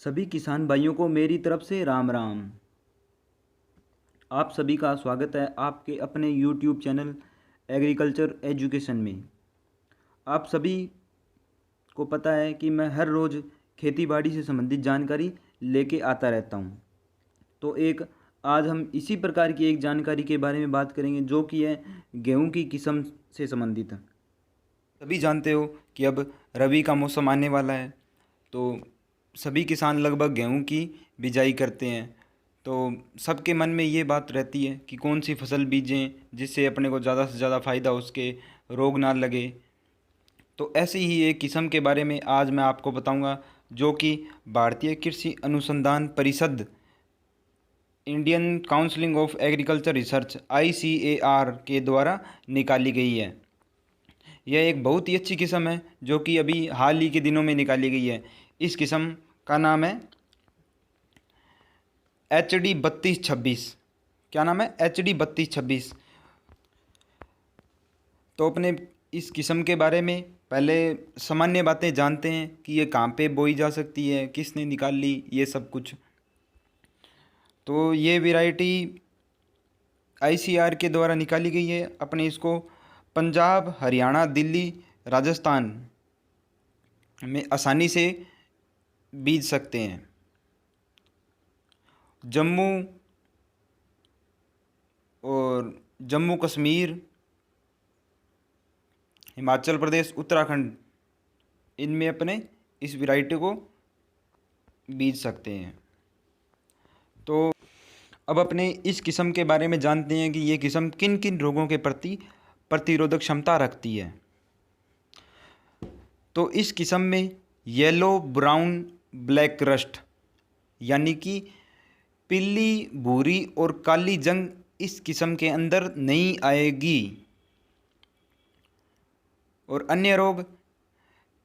सभी किसान भाइयों को मेरी तरफ से राम राम। आप सभी का स्वागत है आपके अपने YouTube चैनल एग्रीकल्चर एजुकेशन में। आप सभी को पता है कि मैं हर रोज़ खेती बाड़ी से संबंधित जानकारी लेके आता रहता हूँ। तो आज हम इसी प्रकार की एक जानकारी के बारे में बात करेंगे जो कि है गेहूँ की किस्म से संबंधित। सभी जानते हो कि अब रबी का मौसम आने वाला है, तो सभी किसान लगभग गेहूं की बिजाई करते हैं। तो सबके मन में ये बात रहती है कि कौन सी फसल बीजें जिससे अपने को ज़्यादा से ज़्यादा फ़ायदा हो, उसके रोग ना लगे। तो ऐसी ही एक किस्म के बारे में आज मैं आपको बताऊंगा जो कि भारतीय कृषि अनुसंधान परिषद, Indian counselling of agriculture research ICAR के द्वारा निकाली गई है। यह एक बहुत ही अच्छी किस्म है जो कि अभी हाल ही के दिनों में निकाली गई है। इस किस्म का नाम है HD3226। क्या नाम है? HD3226। तो अपने इस किस्म के बारे में पहले सामान्य बातें जानते हैं कि ये कहाँ पे बोई जा सकती है, किसने निकाल ली, ये सब कुछ। तो ये वैरायटी ICAR के द्वारा निकाली गई है। अपने इसको पंजाब, हरियाणा, दिल्ली, राजस्थान में आसानी से बीज सकते हैं। जम्मू कश्मीर, हिमाचल प्रदेश, उत्तराखंड, इनमें अपने इस वैरायटी को बीज सकते हैं। तो अब अपने इस किस्म के बारे में जानते हैं कि ये किस्म किन किन रोगों के प्रति प्रतिरोधक क्षमता रखती है। तो इस किस्म में येलो ब्राउन ब्लैक रस्ट यानी कि पीली, भूरी और काली जंग इस किस्म के अंदर नहीं आएगी। और अन्य रोग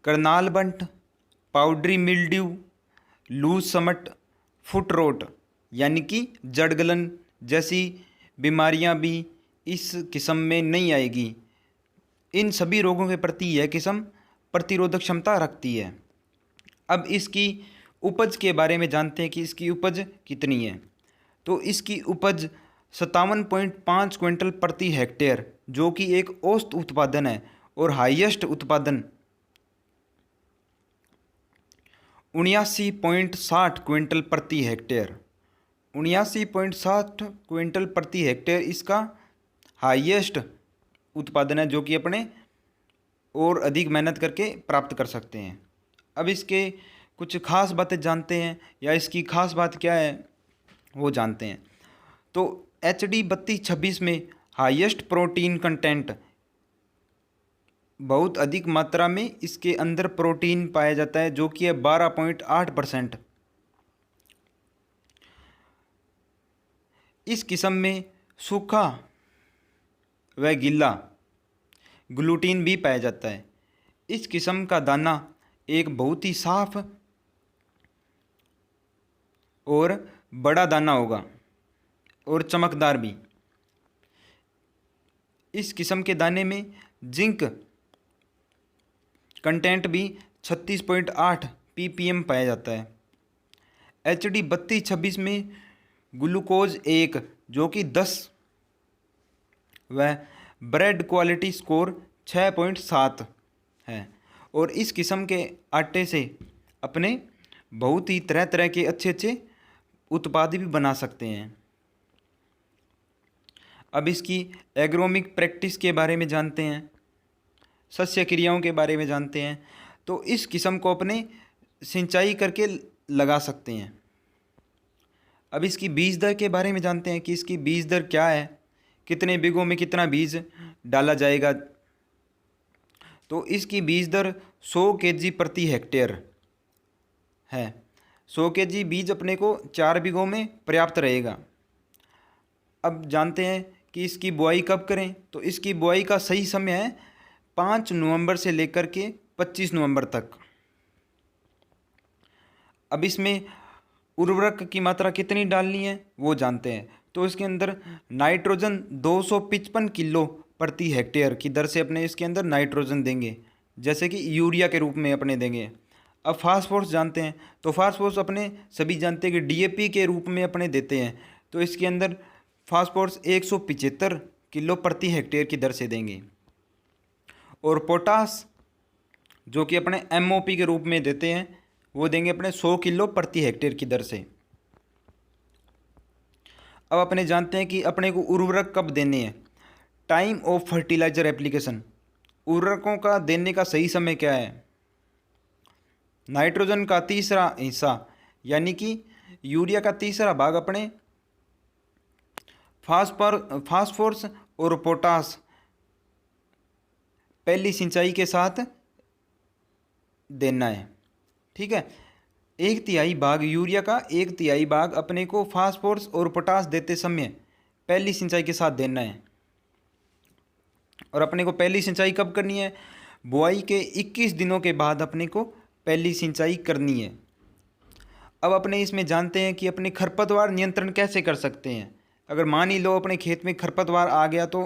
करनाल बंट, powdery mildew, loose समट, foot road यानी कि जड़ गलन जैसी बीमारियां भी इस किस्म में नहीं आएगी। इन सभी रोगों के प्रति यह किस्म प्रतिरोधक क्षमता रखती है। अब इसकी उपज के बारे में जानते हैं कि इसकी उपज कितनी है। तो इसकी उपज 57.5 क्विंटल प्रति हेक्टेयर जो कि एक औसत उत्पादन है, और हाईएस्ट उत्पादन 79.60 क्विंटल प्रति हेक्टेयर। 79.60 क्विंटल प्रति हेक्टेयर इसका हाईएस्ट उत्पादन है जो कि अपने और अधिक मेहनत करके प्राप्त कर सकते हैं। अब इसके कुछ खास बातें जानते हैं, या इसकी खास बात क्या है वो जानते हैं। तो HD3226 में हाईएस्ट प्रोटीन कंटेंट, बहुत अधिक मात्रा में इसके अंदर प्रोटीन पाया जाता है जो कि है 12.8%। इस किस्म में सूखा व गीला ग्लूटीन भी पाया जाता है। इस किस्म का दाना एक बहुत ही साफ और बड़ा दाना होगा और चमकदार भी। इस किस्म के दाने में जिंक कंटेंट भी 36.8 ppm पाया जाता है। HD3226 में ग्लूकोज 1 जो कि 10 व ब्रेड क्वालिटी स्कोर 6.7 है। और इस किस्म के आटे से अपने बहुत ही तरह तरह के अच्छे अच्छे उत्पाद भी बना सकते हैं। अब इसकी एग्रोमिक प्रैक्टिस के बारे में जानते हैं, सस्य क्रियाओं के बारे में जानते हैं। तो इस किस्म को अपने सिंचाई करके लगा सकते हैं। अब इसकी बीज दर के बारे में जानते हैं कि इसकी बीज दर क्या है, कितने बीघों में कितना बीज डाला जाएगा। तो इसकी बीज दर 100 kg प्रति हेक्टेयर है। 100 kg बीज अपने को 4 बीघों में पर्याप्त रहेगा। अब जानते हैं कि इसकी बुआई कब करें। तो इसकी बुआई का सही समय है 5 नवंबर से लेकर के 25 नवंबर तक। अब इसमें उर्वरक की मात्रा कितनी डालनी है वो जानते हैं। तो इसके अंदर नाइट्रोजन 255 किलो प्रति हेक्टेयर की दर से अपने इसके अंदर नाइट्रोजन देंगे, जैसे कि यूरिया के रूप में अपने देंगे। अब फास्फोरस जानते हैं, तो फास्फोरस अपने सभी जानते हैं कि डीएपी के रूप में अपने देते हैं। तो इसके अंदर फास्फोरस 175 किलो प्रति हेक्टेयर की दर से देंगे। और पोटास जो कि अपने एमओपी के रूप में देते हैं, वो देंगे अपने 100 किलो प्रति हेक्टेयर की दर से। अब अपने जानते हैं कि अपने को उर्वरक कब देने हैं। टाइम ऑफ फर्टिलाइजर एप्लीकेशन, उर्वरकों का देने का सही समय क्या है। नाइट्रोजन का तीसरा हिस्सा यानी कि यूरिया का तीसरा भाग अपने फास्फोरस और पोटास पहली सिंचाई के साथ देना है। ठीक है, 1/3 भाग यूरिया का 1/3 भाग अपने को फास्फोरस और पोटास देते समय पहली सिंचाई के साथ देना है। और अपने को पहली सिंचाई कब करनी है, बुआई के 21 दिनों के बाद अपने को पहली सिंचाई करनी है। अब अपने इसमें जानते हैं कि अपने खरपतवार नियंत्रण कैसे कर सकते हैं। अगर मान ही लो अपने खेत में खरपतवार आ गया तो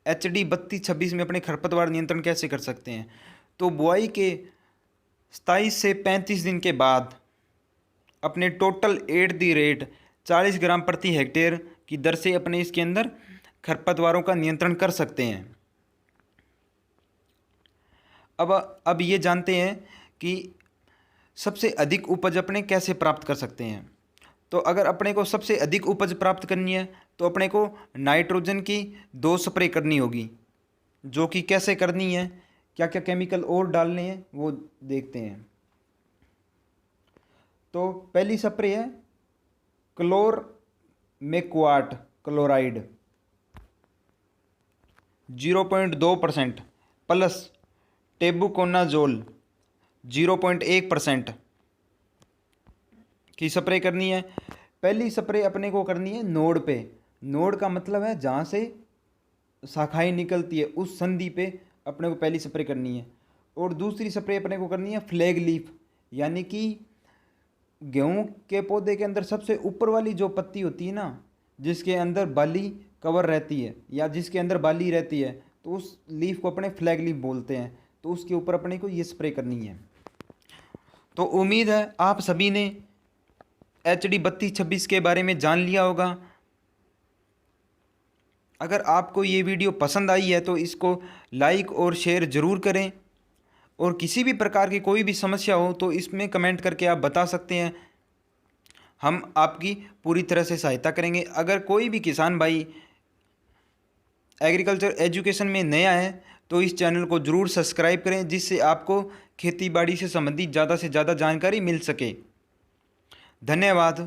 HD 3226 में अपने खरपतवार नियंत्रण कैसे कर सकते हैं। तो बुआई के 27 से 35 दिन के बाद अपने टोटल एट दी रेट 40 ग्राम प्रति हेक्टेयर की दर से अपने इसके अंदर खरपतवारों का नियंत्रण कर सकते हैं। अब ये जानते हैं कि सबसे अधिक उपज अपने कैसे प्राप्त कर सकते हैं। तो अगर अपने को सबसे अधिक उपज प्राप्त करनी है तो अपने को नाइट्रोजन की 2 स्प्रे करनी होगी, जो कि कैसे करनी है, क्या क्या केमिकल और डालने हैं वो देखते हैं। तो पहली स्प्रे है क्लोरमेक्वाट क्लोराइड 0.2% प्लस टेबुकोनाजोल 0.1% की स्प्रे करनी है। पहली स्प्रे अपने को करनी है नोड पे। नोड का मतलब है जहाँ से शाखाएं निकलती है, उस संधि पे अपने को पहली स्प्रे करनी है। और दूसरी स्प्रे अपने को करनी है फ्लैग लीफ, यानी कि गेहूं के पौधे के अंदर सबसे ऊपर वाली जो पत्ती होती है ना, जिसके अंदर बाली कवर रहती है या जिसके अंदर बाली रहती है, तो उस लीफ को अपने फ्लैग लीफ बोलते हैं। तो उसके ऊपर अपने को ये स्प्रे करनी है। तो उम्मीद है आप सभी ने HD 3226 के बारे में जान लिया होगा। अगर आपको ये वीडियो पसंद आई है तो इसको लाइक और शेयर ज़रूर करें। और किसी भी प्रकार की कोई भी समस्या हो तो इसमें कमेंट करके आप बता सकते हैं, हम आपकी पूरी तरह से सहायता करेंगे। अगर कोई भी किसान भाई एग्रीकल्चर एजुकेशन में नया है तो इस चैनल को ज़रूर सब्सक्राइब करें, जिससे आपको खेती बाड़ी से संबंधित ज़्यादा से ज़्यादा जानकारी मिल सके। धन्यवाद।